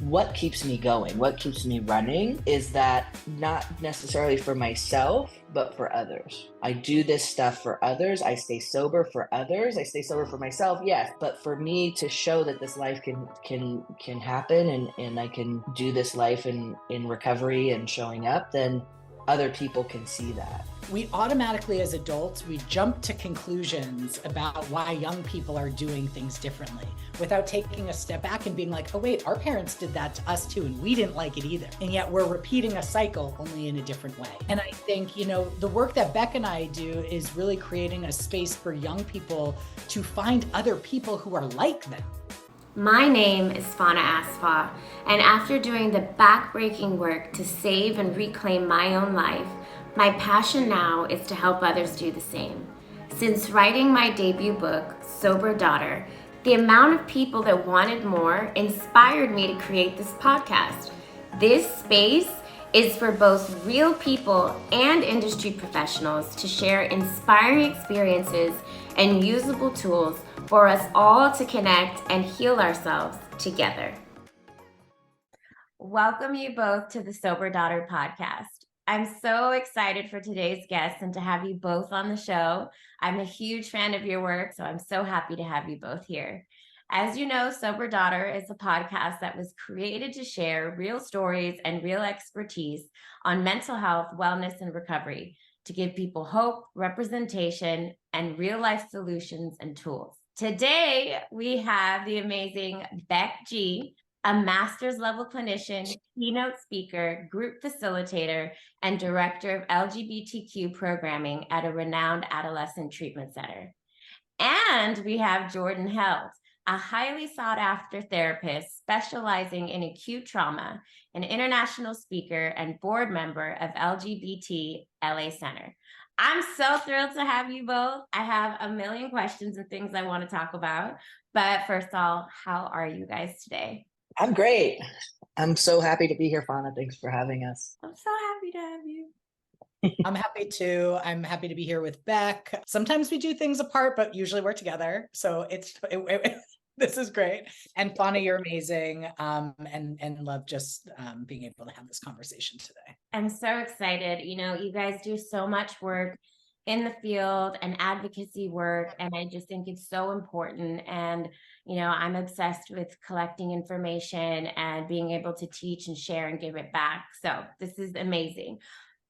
what keeps me going, what keeps me running is that not necessarily for myself, but for others. I do this stuff for others. I stay sober for others. I stay sober for myself, yes, but for me to show that this life can happen and I can do this life in recovery and showing up, then other people can see that. We automatically, as adults, we jump to conclusions about why young people are doing things differently without taking a step back and being like, oh wait, our parents did that to us too, and we didn't like it either. And yet we're repeating a cycle, only in a different way. And I think, the work that Beck and I do is really creating a space for young people to find other people who are like them. My name is Fana Asfa, and after doing the backbreaking work to save and reclaim my own life, my passion now is to help others do the same. Since writing my debut book, Sober Daughter, the amount of people that wanted more inspired me to create this podcast. This space is for both real people and industry professionals to share inspiring experiences and usable tools for us all to connect and heal ourselves together. Welcome you both to the Sober Daughter podcast. I'm so excited for today's guest and to have you both on the show. I'm a huge fan of your work, so I'm so happy to have you both here. As you know, Sober Daughter is a podcast that was created to share real stories and real expertise on mental health, wellness, and recovery to give people hope, representation, and real life solutions and tools. Today, we have the amazing Beck G, a master's level clinician, keynote speaker, group facilitator, and director of LGBTQ programming at a renowned adolescent treatment center. And we have Jordan Held, a highly sought after therapist specializing in acute trauma, an international speaker and board member of LGBT LA Center. I'm so thrilled to have you both. I have a million questions and things I want to talk about. But first of all, how are you guys today? I'm great. I'm so happy to be here, Fauna. Thanks for having us. I'm so happy to have you. I'm happy too. I'm happy to be here with Beck. Sometimes we do things apart, but usually we're together. So this is great. And Fauna, you're amazing. And love just being able to have this conversation today. I'm so excited. You guys do so much work in the field and advocacy work, and I just think it's so important. And I'm obsessed with collecting information and being able to teach and share and give it back. So this is amazing.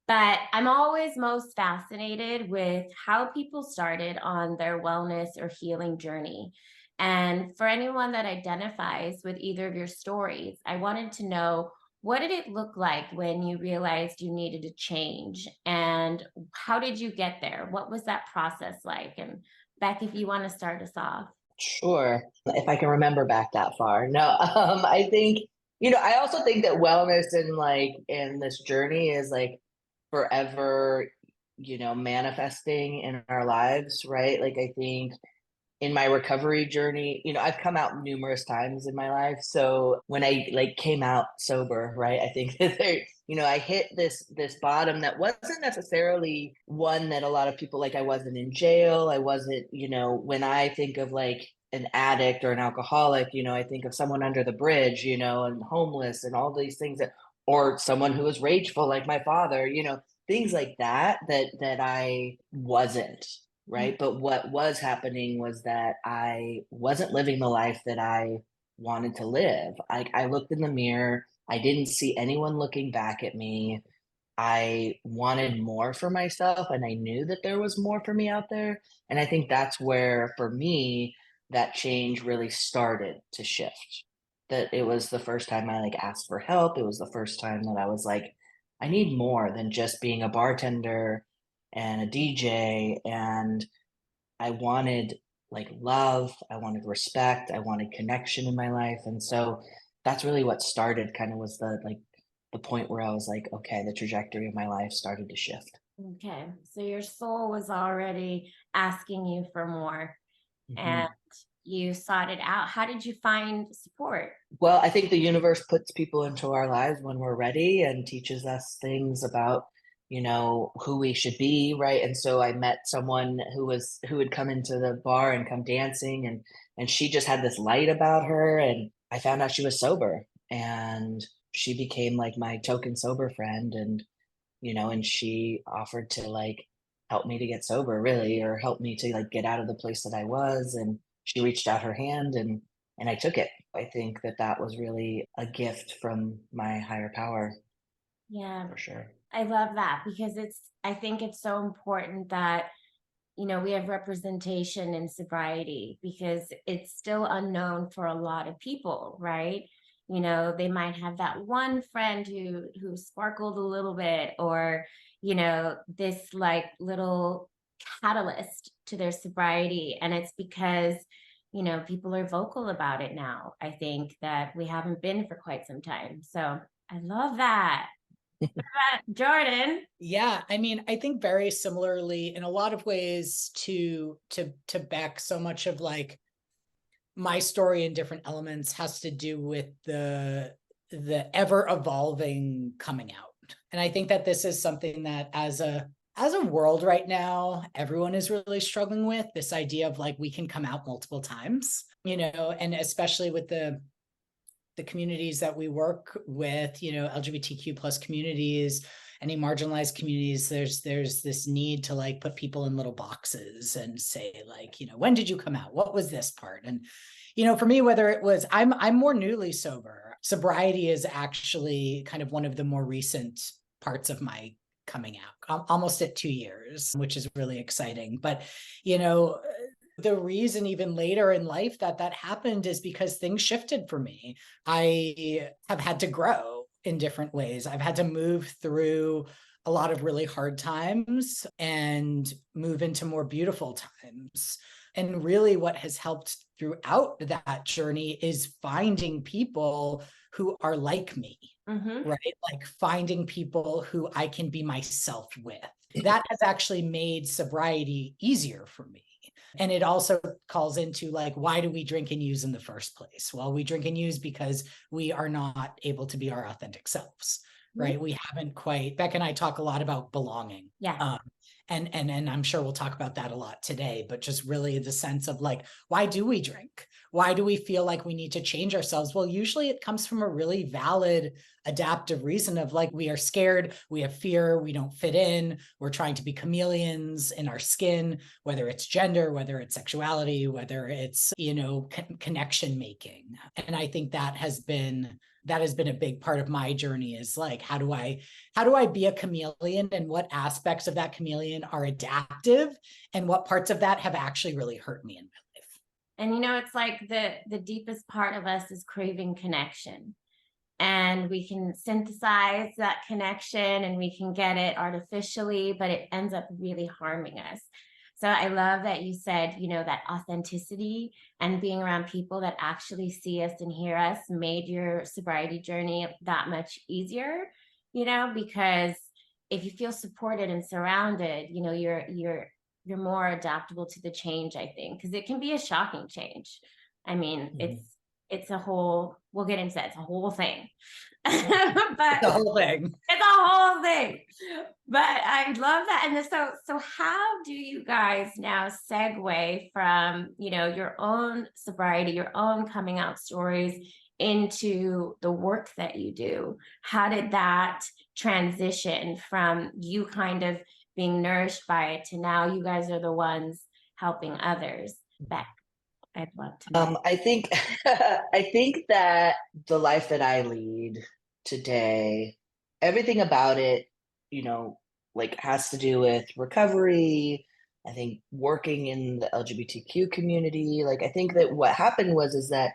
But I'm always most fascinated with how people started on their wellness or healing journey. And for anyone that identifies with either of your stories, I wanted to know, what did it look like when you realized you needed to change? And how did you get there? What was that process like? And Beck, if you want to start us off. Sure. If I can remember back that far. No, I think, I also think that wellness in this journey is forever, manifesting in our lives, right? I think in my recovery journey, I've come out numerous times in my life. So when I came out sober, right, I think that I hit this bottom that wasn't necessarily one that a lot of people, I wasn't in jail. I wasn't, when I think of an addict or an alcoholic, I think of someone under the bridge, and homeless and all these things or someone who was rageful, like my father, things like that I wasn't. Right. But what was happening was that I wasn't living the life that I wanted to live. I looked in the mirror. I didn't see anyone looking back at me. I wanted more for myself, and I knew that there was more for me out there. And I think that's where, for me, that change really started to shift. That it was the first time I asked for help. It was the first time that I was like, I need more than just being a bartender and a DJ, and I wanted love, I wanted respect, I wanted connection in my life. And so that's really what started, kind of was the point where I was like, okay, the trajectory of my life started to shift. Okay. So your soul was already asking you for more. Mm-hmm. And you sought it out. How did you find support? Well, I think the universe puts people into our lives when we're ready and teaches us things about who we should be, right? And so I met someone who would come into the bar and come dancing, and she just had this light about her, and I found out she was sober. and she became like my token sober friend. And, and she offered to like help me to get sober, really, or help me to like get out of the place that I was. And she reached out her hand, and I took it. I think that that was really a gift from my higher power, Yeah, for sure. I love that because I think it's so important that, we have representation in sobriety because it's still unknown for a lot of people, right? They might have that one friend who sparkled a little bit, or, this like little catalyst to their sobriety. And it's because, people are vocal about it now. I think that we haven't been for quite some time. So I love that. Jordan. Yeah, I mean, I think very similarly in a lot of ways to Beck. So much of like my story in different elements has to do with the ever evolving coming out. And I think that this is something that as a world right now, everyone is really struggling with this idea of like we can come out multiple times, and especially with the communities that we work with, LGBTQ plus communities, any marginalized communities, there's this need to like put people in little boxes and say like, when did you come out? What was this part? And, for me, whether it was, I'm more newly sober. Sobriety is actually kind of one of the more recent parts of my coming out, almost at 2 years, which is really exciting. But, the reason even later in life that happened is because things shifted for me. I have had to grow in different ways. I've had to move through a lot of really hard times and move into more beautiful times. And really what has helped throughout that journey is finding people who are like me, right? Like finding people who I can be myself with. That has actually made sobriety easier for me. And it also calls into like, why do we drink and use in the first place? Well, we drink and use because we are not able to be our authentic selves, right? We haven't quite, Beck and I talk a lot about belonging. Yeah. And I'm sure we'll talk about that a lot today, but just really the sense of like, why do we drink? Why do we feel like we need to change ourselves? Well, usually it comes from a really valid adaptive reason of like, we are scared, we have fear, we don't fit in, we're trying to be chameleons in our skin, whether it's gender, whether it's sexuality, whether it's, connection making. And I think that has been a big part of my journey is like, how do I be a chameleon, and what aspects of that chameleon are adaptive and what parts of that have actually really hurt me in my life. And it's like the deepest part of us is craving connection. And we can synthesize that connection and we can get it artificially, but it ends up really harming us. So I love that you said, that authenticity and being around people that actually see us and hear us made your sobriety journey that much easier, because if you feel supported and surrounded, you're more adaptable to the change, I think, because it can be a shocking change. I mean, it's a whole, we'll get into that. It's a whole thing. But the whole thing. It's a whole thing. But I love that. And so how do you guys now segue from, your own sobriety, your own coming out stories into the work that you do? How did that transition from you kind of being nourished by it to now you guys are the ones helping others? Beck, I'd love to know. I think I think that the life that I lead today, everything about it, like has to do with recovery. I think working in the LGBTQ community, like I think that what happened is that,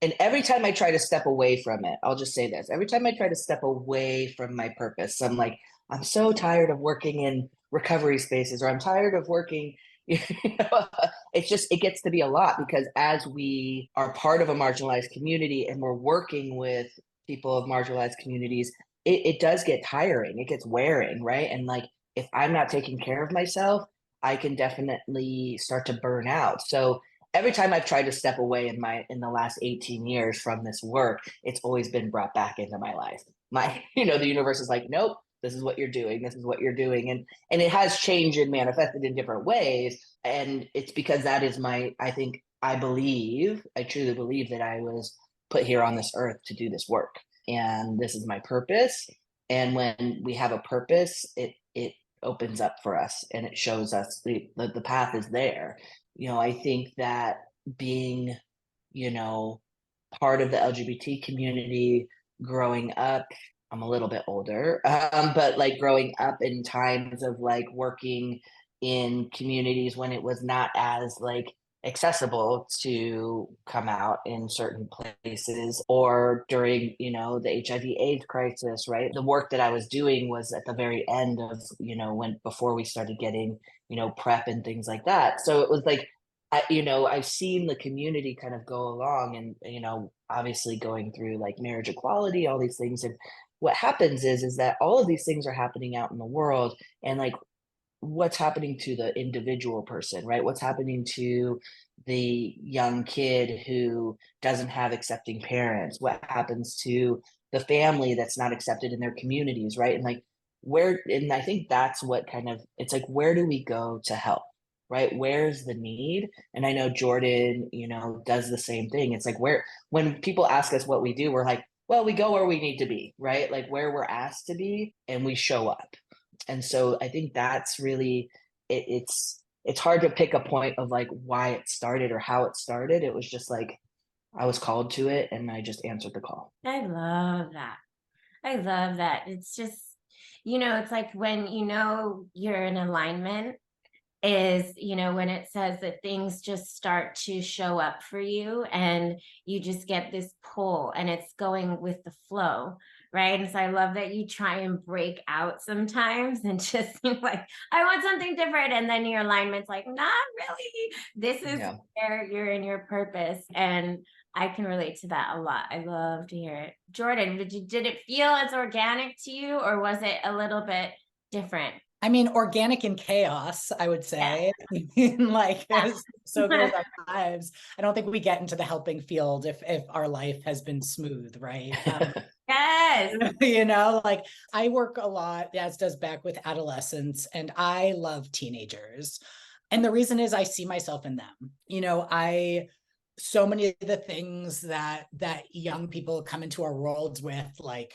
and every time I try to step away from it, I'll just say this, every time I try to step away from my purpose, I'm like, I'm so tired of working in recovery spaces, or I'm tired of working, it gets to be a lot, because as we are part of a marginalized community and we're working with people of marginalized communities, it does get tiring, it gets wearing, right? And like, if I'm not taking care of myself, I can definitely start to burn out. So every time I've tried to step away in the last 18 years from this work, it's always been brought back into my life. The universe is like, nope, this is what you're doing, this is what you're doing. And it has changed and manifested in different ways. And it's because that is I truly believe that I was put here on this earth to do this work. And this is my purpose. And when we have a purpose, it opens up for us and it shows us the path is there. I think that being, you know, part of the LGBT community growing up, I'm a little bit older, but like growing up in times of like working in communities when it was not as like accessible to come out in certain places, or during the HIV/AIDS crisis, right? The work that I was doing was at the very end of when before we started getting PrEP and things like that. So it was like I've seen the community kind of go along and, obviously going through like marriage equality, all these things. And what happens is that all of these things are happening out in the world, and like what's happening to the individual person, right? What's happening to the young kid who doesn't have accepting parents? What happens to the family that's not accepted in their communities, right? And like and I think that's what kind of, it's like, where do we go to help? Right? Where's the need? And I know Jordan, does the same thing. It's like when people ask us what we do, we're like, well, we go where we need to be, right? Like where we're asked to be, and we show up. And so I think that's really it's hard to pick a point of like why it started or how it started. It was just like I was called to it and I just answered the call. I love that. I love that. It's just, it's like when you're in alignment is, when it says that things just start to show up for you and you just get this pull and it's going with the flow, right? And so I love that you try and break out sometimes and just think like, I want something different. And then your alignment's like, not really. This is where you're in your purpose. And I can relate to that a lot. I love to hear it. Jordan, did it feel as organic to you, or was it a little bit different? I mean, organic in chaos, I would say. Yeah. Like, so goes our lives. I don't think we get into the helping field if our life has been smooth, right? Yes. Like I work a lot, as does Beck, with adolescents, and I love teenagers. And the reason is I see myself in them. So many of the things that young people come into our worlds with, like,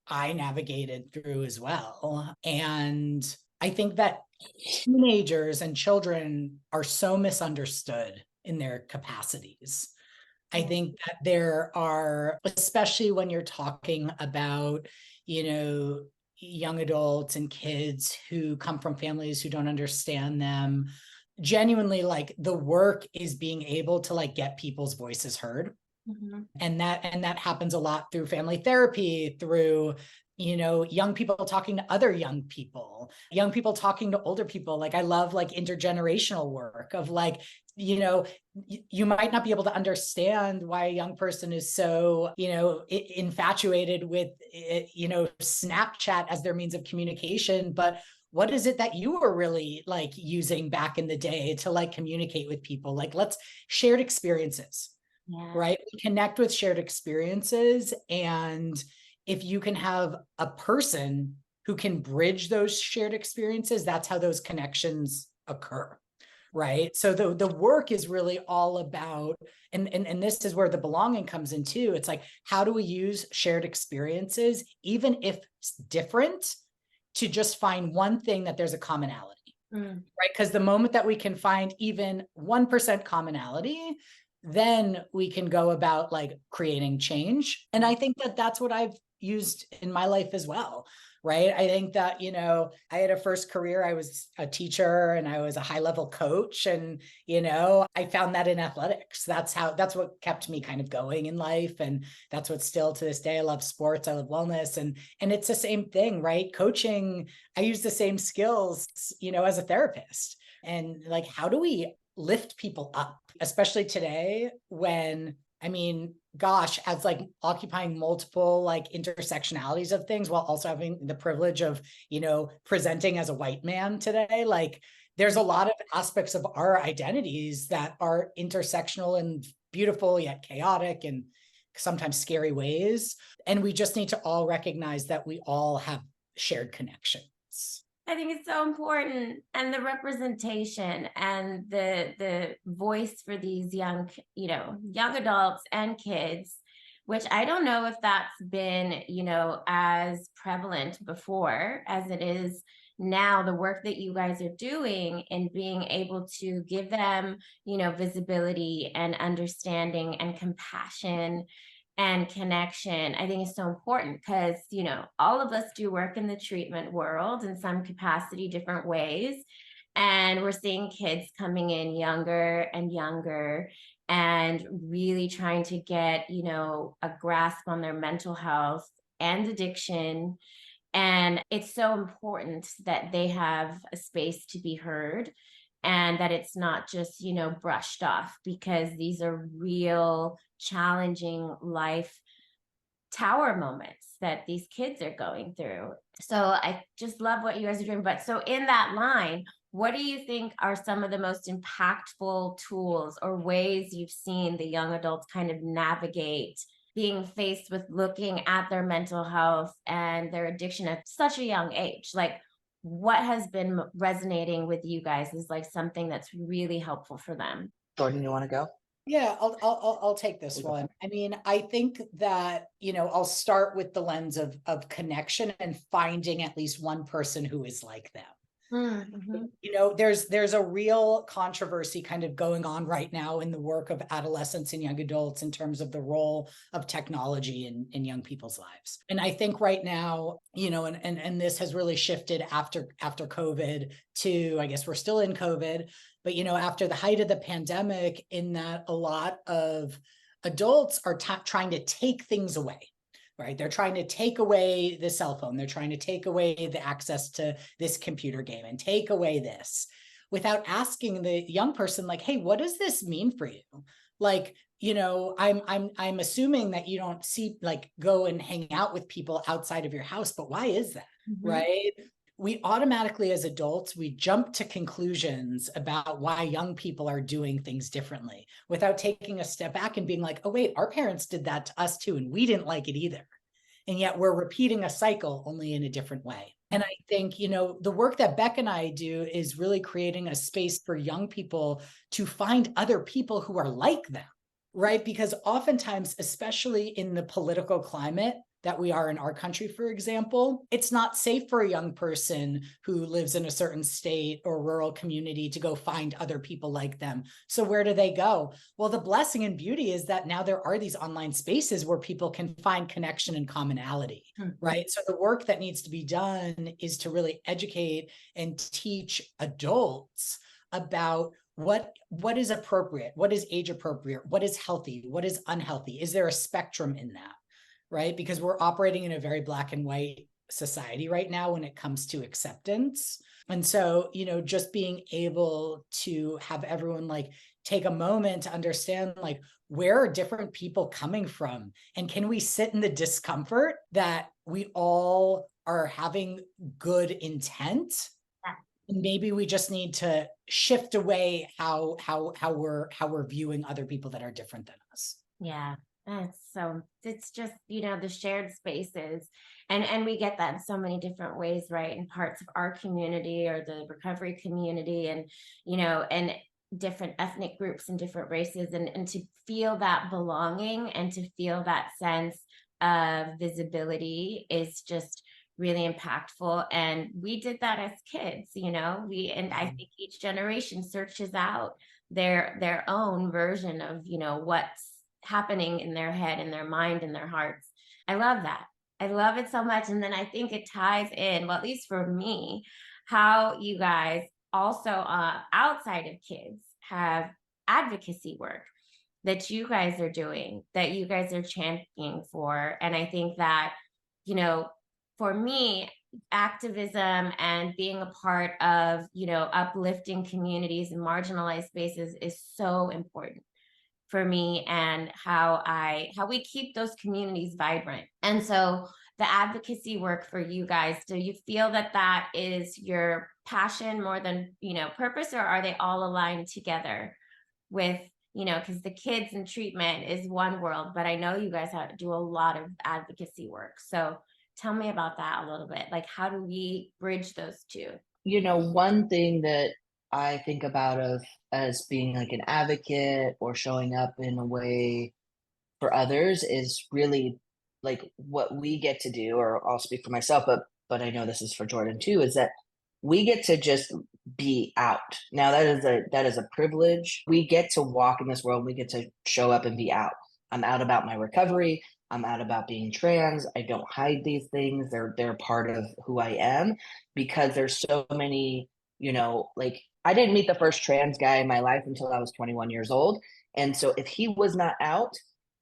I navigated through as well. And I think that teenagers and children are so misunderstood in their capacities. I think that there are, especially when you're talking about, young adults and kids who come from families who don't understand them, genuinely, like the work is being able to like get people's voices heard. Mm-hmm. And that happens a lot through family therapy, through young people talking to other young people talking to older people. Like I love like intergenerational work of like, you might not be able to understand why a young person is so, infatuated with, Snapchat as their means of communication, but what is it that you were really like using back in the day to like communicate with people? Like let's shared experiences. Yeah. Right? We connect with shared experiences. And if you can have a person who can bridge those shared experiences, that's how those connections occur. Right? So the work is really all about, and this is where the belonging comes in too. It's like, how do we use shared experiences, even if it's different, to just find one thing that there's a commonality, right? Because the moment that we can find even 1% commonality, then we can go about like creating change. And I think that that's what I've used in my life as well, right? I think that, I had a first career, I was a teacher and I was a high level coach. And, I found that in athletics. That's what kept me kind of going in life. And that's what still to this day, I love sports, I love wellness. And it's the same thing, right? Coaching, I use the same skills, as a therapist. And like, how do we lift people up, especially today when, as like occupying multiple like intersectionalities of things while also having the privilege of, presenting as a white man today, like there's a lot of aspects of our identities that are intersectional in beautiful yet chaotic and sometimes scary ways. And we just need to all recognize that we all have shared connections. I think it's so important, and the representation and the voice for these young adults and kids which I don't know if that's been, as prevalent before as it is now. The work that you guys are doing and being able to give them, visibility and understanding and compassion and connection, I think is so important because, all of us do work in the treatment world in some capacity, different ways. And we're seeing kids coming in younger and younger and really trying to get, a grasp on their mental health and addiction. And it's so important that they have a space to be heard and that it's not just, brushed off, because these are real challenging life tower moments that these kids are going through. So I just love what you guys are doing. But so in that line, what do you think are some of the most impactful tools or ways you've seen the young adults kind of navigate being faced with looking at their mental health and their addiction at such a young age? Like, what has been resonating with you guys is like something that's really helpful for them? Jordan, you want to go? Yeah, I'll take this one. I mean, I think that, I'll start with the lens of connection and finding at least one person who is like them. Mm-hmm. There's a real controversy kind of going on right now in the work of adolescents and young adults in terms of the role of technology in young people's lives. And I think right now, and this has really shifted after COVID to, I guess we're still in COVID, but after the height of the pandemic, in that a lot of adults are trying to take things away. Right? They're trying to take away the cell phone. They're trying to take away the access to this computer game and take away this without asking the young person, like, hey, what does this mean for you? Like, I'm assuming that you don't go and hang out with people outside of your house, but why is that? Mm-hmm. Right? We automatically, as adults, we jump to conclusions about why young people are doing things differently without taking a step back and being like, oh, wait, our parents did that to us too, and we didn't like it either. And yet we're repeating a cycle, only in a different way. And I think, the work that Beck and I do is really creating a space for young people to find other people who are like them, right? Because oftentimes, especially in the political climate that we are in our country, for example, it's not safe for a young person who lives in a certain state or rural community to go find other people like them. So where do they go? Well, the blessing and beauty is that now there are these online spaces where people can find connection and commonality, right? So the work that needs to be done is to really educate and teach adults about what is appropriate, what is age appropriate, what is healthy, what is unhealthy. Is there a spectrum in that? Right? Because we're operating in a very black and white society right now when it comes to acceptance. And so, just being able to have everyone take a moment to understand where are different people coming from? And can we sit in the discomfort that we all are having good intent? And maybe we just need to shift away how we're viewing other people that are different than us. Yeah. It's just, the shared spaces, and we get that in so many different ways, right? In parts of our community or the recovery community, and, and different ethnic groups and different races, and to feel that belonging and to feel that sense of visibility is just really impactful. And we did that as kids, I think each generation searches out their own version of, what's happening in their head, in their mind, in their hearts. I love that. I love it so much. And then I think it ties in, well, at least for me, how you guys also outside of kids have advocacy work that you guys are doing, that you guys are championing for. And I think that, for me, activism and being a part of, uplifting communities and marginalized spaces is so important for me, and how we keep those communities vibrant. And so the advocacy work for you guys, do you feel that is your passion more than, purpose, or are they all aligned together with, because the kids and treatment is one world, but I know you guys have to do a lot of advocacy work. So tell me about that a little bit. Like, how do we bridge those two? One thing that I think about as being like an advocate or showing up in a way for others is really like what we get to do, or I'll speak for myself, but I know this is for Jordan too, is that we get to just be out. Now that is a privilege. We get to walk in this world, we get to show up and be out. I'm out about my recovery. I'm out about being trans. I don't hide these things. They're part of who I am, because there's so many, like I didn't meet the first trans guy in my life until I was 21 years old. And so if he was not out,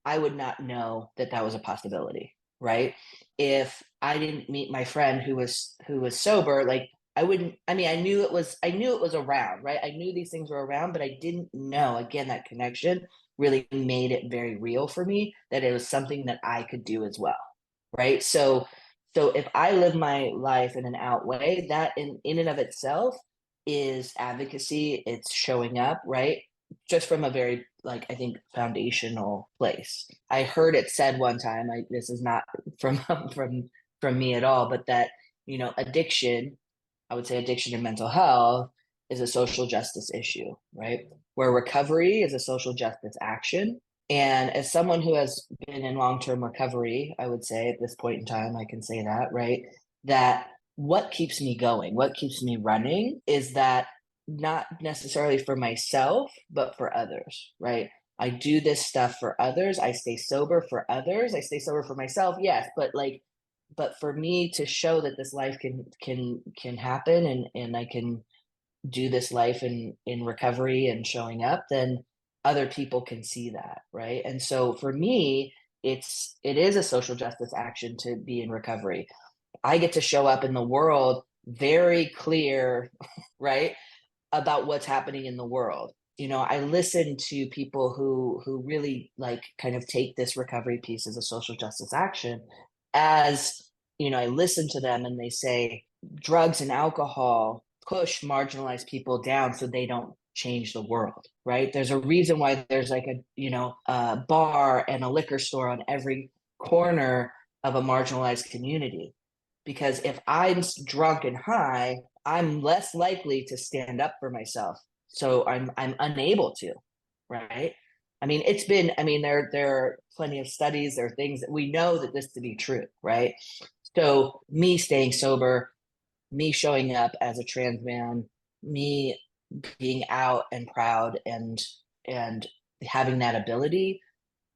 I would not know that that was a possibility, right? If I didn't meet my friend who was sober, like I wouldn't. I mean, I knew it was around, right? I knew these things were around, but I didn't know. Again, that connection really made it very real for me that it was something that I could do as well, right? So if I live my life in an out way, that in and of itself is advocacy. It's showing up, right? Just from a very, like, I think, foundational place. I heard it said one time, this is not from from me at all, but that, addiction, I would say addiction and mental health is a social justice issue, right? Where recovery is a social justice action. And as someone who has been in long-term recovery, I would say at this point in time, I can say that, right? That what keeps me going, what keeps me running is that not necessarily for myself, but for others, right? I do this stuff for others. I stay sober for others. I stay sober for myself, yes, but for me to show that this life can happen, and I can do this life in recovery and showing up, then other people can see that, right? And so for me, it is a social justice action to be in recovery. I get to show up in the world very clear, right, about what's happening in the world. I listen to people who really like kind of take this recovery piece as a social justice action. As I listen to them and they say drugs and alcohol push marginalized people down so they don't change the world, right? There's a reason why there's like a bar and a liquor store on every corner of a marginalized community, because if I'm drunk and high, I'm less likely to stand up for myself. So I'm unable to, right? There are plenty of studies, there are things that we know that this to be true, right? So me staying sober, me showing up as a trans man, me being out and proud and having that ability,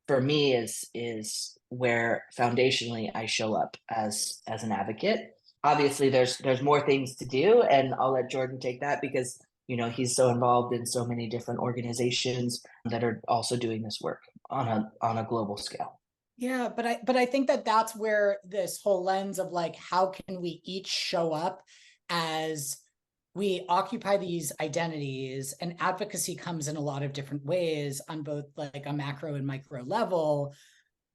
for me is where foundationally I show up as an advocate. Obviously there's more things to do, and I'll let Jordan take that, because he's so involved in so many different organizations that are also doing this work on a global scale. Yeah, but I think that that's where this whole lens of like, how can we each show up as we occupy these identities, and advocacy comes in a lot of different ways on both like a macro and micro level.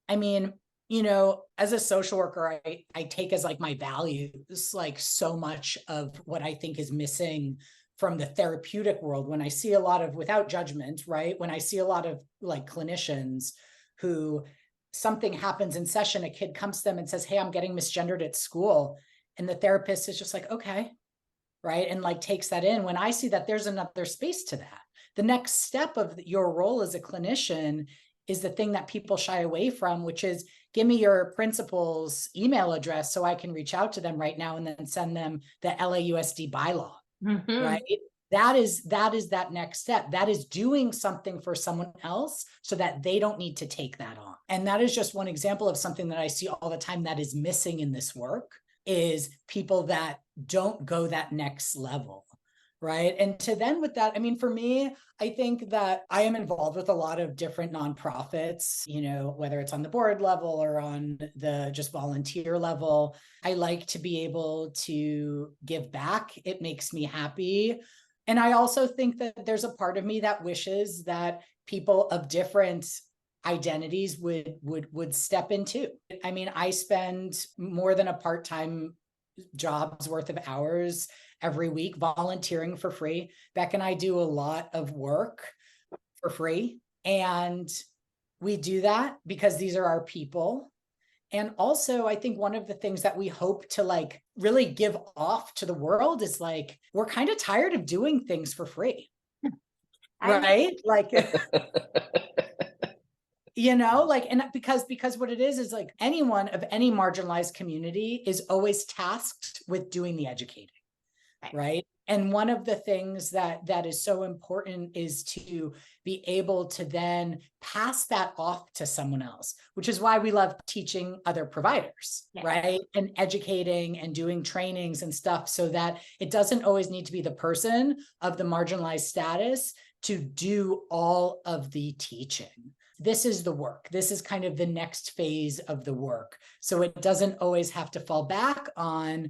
I mean, as a social worker, I take as like my values, like so much of what I think is missing from the therapeutic world. When I see a lot of, without judgment, right? When I see a lot of like clinicians who something happens in session, a kid comes to them and says, "Hey, I'm getting misgendered at school." And the therapist is just like, "Okay." Right. And like takes that in. When I see that there's another space to that, the next step of your role as a clinician is the thing that people shy away from, which is, give me your principal's email address so I can reach out to them right now and then send them the LAUSD bylaw. Mm-hmm. Right. That is that next step. That is doing something for someone else so that they don't need to take that on. And that is just one example of something that I see all the time that is missing in this work, is people that don't go that next level. Right. And to then with that, I mean, for me, I think that I am involved with a lot of different nonprofits, whether it's on the board level or on the just volunteer level. I like to be able to give back. It makes me happy. And I also think that there's a part of me that wishes that people of different identities would step into. I mean, I spend more than a part-time job's worth of hours every week volunteering for free. Beck and I do a lot of work for free, and we do that because these are our people. And also, I think one of the things that we hope to like really give off to the world is like, we're kind of tired of doing things for free. Right? Like, like, and because what it is like anyone of any marginalized community is always tasked with doing the educating. Right. And one of the things that is so important is to be able to then pass that off to someone else, which is why we love teaching other providers, right? And educating and doing trainings and stuff, so that it doesn't always need to be the person of the marginalized status to do all of the teaching. This is the work. This is kind of the next phase of the work. So it doesn't always have to fall back on,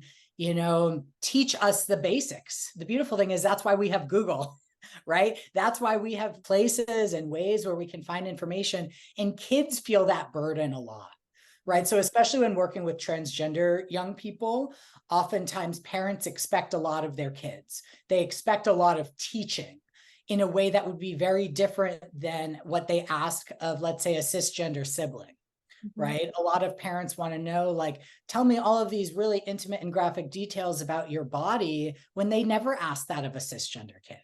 teach us the basics. The beautiful thing is that's why we have Google, right? That's why we have places and ways where we can find information, and kids feel that burden a lot, right? So especially when working with transgender young people, oftentimes parents expect a lot of their kids. They expect a lot of teaching in a way that would be very different than what they ask of, let's say, a cisgender sibling. Right? A lot of parents want to know, like, tell me all of these really intimate and graphic details about your body, when they never ask that of a cisgender kid.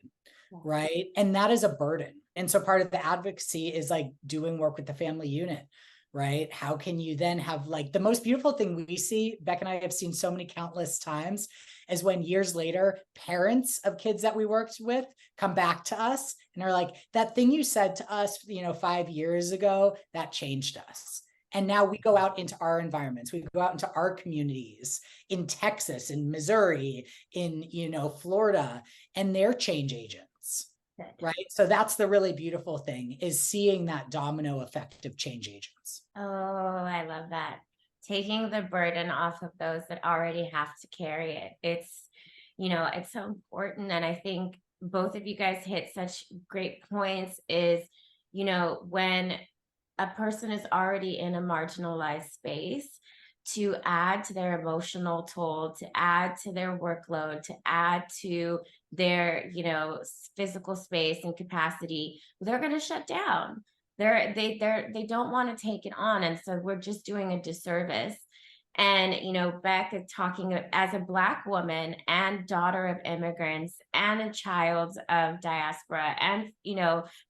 Right? And that is a burden. And so part of the advocacy is like doing work with the family unit, right? How can you then have, like, the most beautiful thing we see, Beck and I have seen so many countless times, is when years later, parents of kids that we worked with come back to us and are like, that thing you said to us, 5 years ago, that changed us. And now we go out into our environments. We go out into our communities in Texas, in Missouri, in, Florida, and they're change agents, right? So that's the really beautiful thing, is seeing that domino effect of change agents. Oh, I love that. Taking the burden off of those that already have to carry it. It's so important. And I think both of you guys hit such great points is, when a person is already in a marginalized space, to add to their emotional toll, to add to their workload, to add to their, physical space and capacity, they're going to shut down. They don't want to take it on. And so we're just doing a disservice. And, Beck is talking as a Black woman and daughter of immigrants and a child of diaspora and,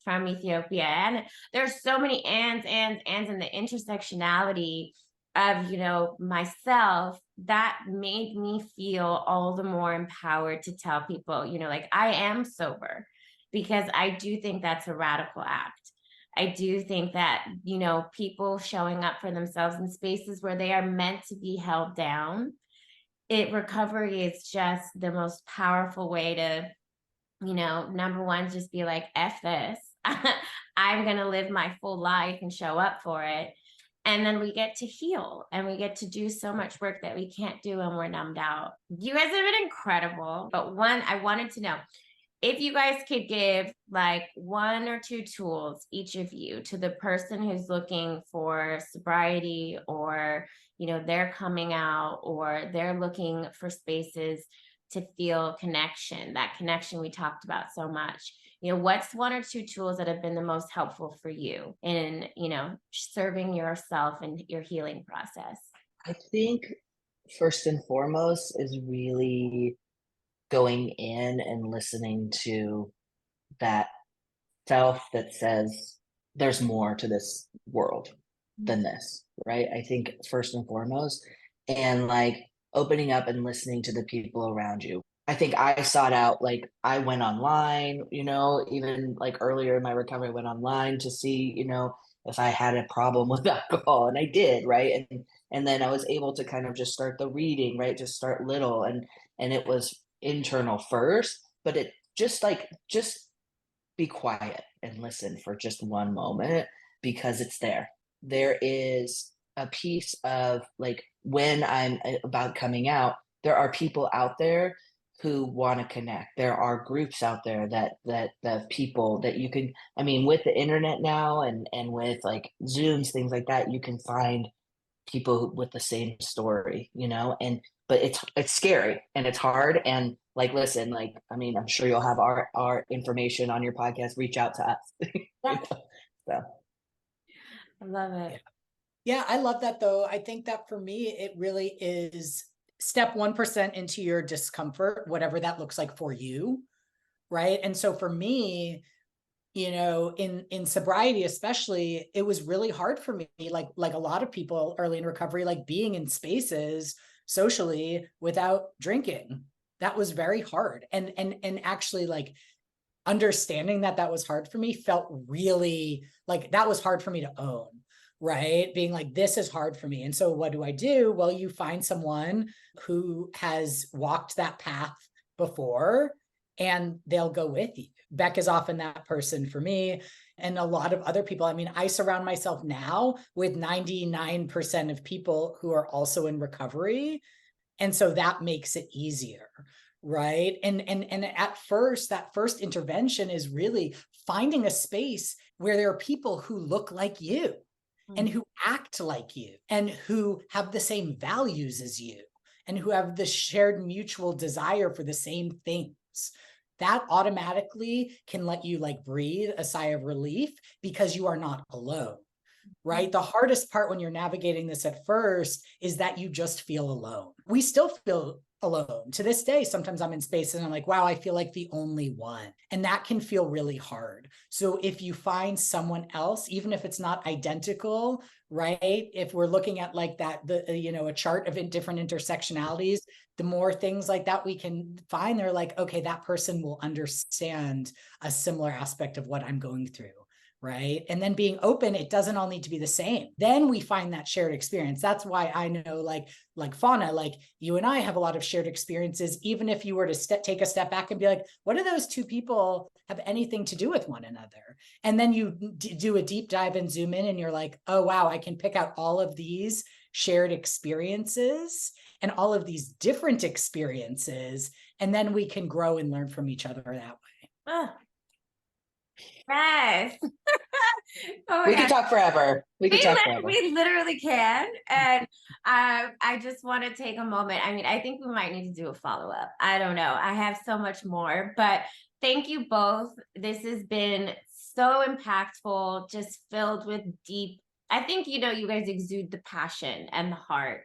from Ethiopia. And there's so many ands, and the intersectionality of, myself that made me feel all the more empowered to tell people, like, I am sober, because I do think that's a radical act. I do think that, people showing up for themselves in spaces where they are meant to be held down, recovery is just the most powerful way to, number one, just be like, F this. I'm going to live my full life and show up for it. And then we get to heal, and we get to do so much work that we can't do when we're numbed out. You guys have been incredible. But one, I wanted to know, if you guys could give like 1 or 2 tools, each of you, to the person who's looking for sobriety, or, they're coming out, or they're looking for spaces to feel connection, that connection we talked about so much. What's 1 or 2 tools that have been the most helpful for you in, serving yourself and your healing process? I think first and foremost is really going in and listening to that self that says there's more to this world than this, right? I think first and foremost, and like opening up and listening to the people around you. I think I sought out, like, I went online, even like earlier in my recovery, I went online to see, if I had a problem with alcohol, and I did, right? And then I was able to kind of just start the reading, right? Just start little, and it was internal first, but it just be quiet and listen for just one moment, because it's there. There is a piece of, like, when I'm about coming out, there are people out there who want to connect. There are groups out there that the people that you can, I mean, with the internet now, and with like Zooms, things like that, you can find people with the same story, but it's scary and it's hard. And like, listen, like, I mean, I'm sure you'll have our information on your podcast. Reach out to us. So I love it. Yeah, I love that though. I think that for me, it really is step 1% into your discomfort, whatever that looks like for you. Right. And so for me, in sobriety, especially, it was really hard for me, like a lot of people early in recovery, like being in spaces socially without drinking. That was very hard. And actually, like, understanding that was hard for me felt really like that was hard for me to own, right? Being like, this is hard for me. And so what do? Well, you find someone who has walked that path before and they'll go with you. Beck is often that person for me, and a lot of other people. I mean, I surround myself now with 99% of people who are also in recovery. And so that makes it easier, right? And at first, that first intervention is really finding a space where there are people who look like you and who act like you and who have the same values as you and who have the shared mutual desire for the same things. That automatically can let you like breathe a sigh of relief because you are not alone. Right? The hardest part when you're navigating this at first is that you just feel alone. We still feel alone to this day. Sometimes I'm in space and I'm like, wow, I feel like the only one. And that can feel really hard. So if you find someone else, even if it's not identical, right? If we're looking at like that, a chart of different intersectionalities, the more things like that we can find, they're like, okay, that person will understand a similar aspect of what I'm going through. Right. And then being open, it doesn't all need to be the same. Then we find that shared experience. That's why I know like Fauna, like you and I have a lot of shared experiences, even if you were to take a step back and be like, what do those two people have anything to do with one another? And then you do a deep dive and zoom in and you're like, oh, wow, I can pick out all of these shared experiences and all of these different experiences. And then we can grow and learn from each other that way. Oh, yes. Oh my We could gosh. talk forever. We Literally can. And I just want to take a moment. I mean, I think we might need to do a follow-up. I don't know. I have so much more, but thank you both. This has been so impactful, just filled with deep, I think, you guys exude the passion and the heart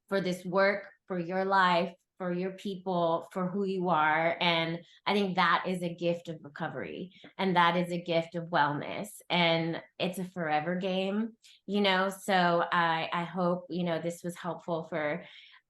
for this work, for your life, for your people, for who you are. And I think that is a gift of recovery, and that is a gift of wellness, and it's a forever game, so I hope, this was helpful for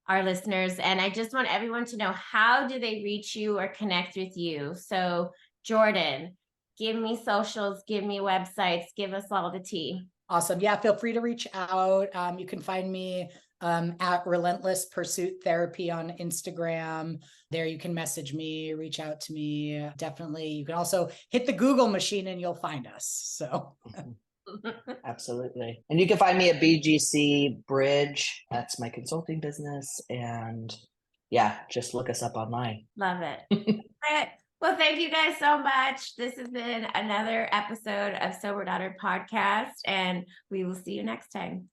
our listeners. And I just want everyone to know, how do they reach you or connect with you? So Jordan, give me socials, give me websites, give us all the tea. Awesome. Yeah, feel free to reach out. You can find me at Relentless Pursuit Therapy on Instagram. There you can message me, reach out to me. Definitely. You can also hit the Google machine and you'll find us. So Absolutely. And you can find me at BGC Bridge. That's my consulting business. And yeah, just look us up online. Love it. All right. Well, thank you guys so much. This has been another episode of Sober Daughter Podcast, and we will see you next time.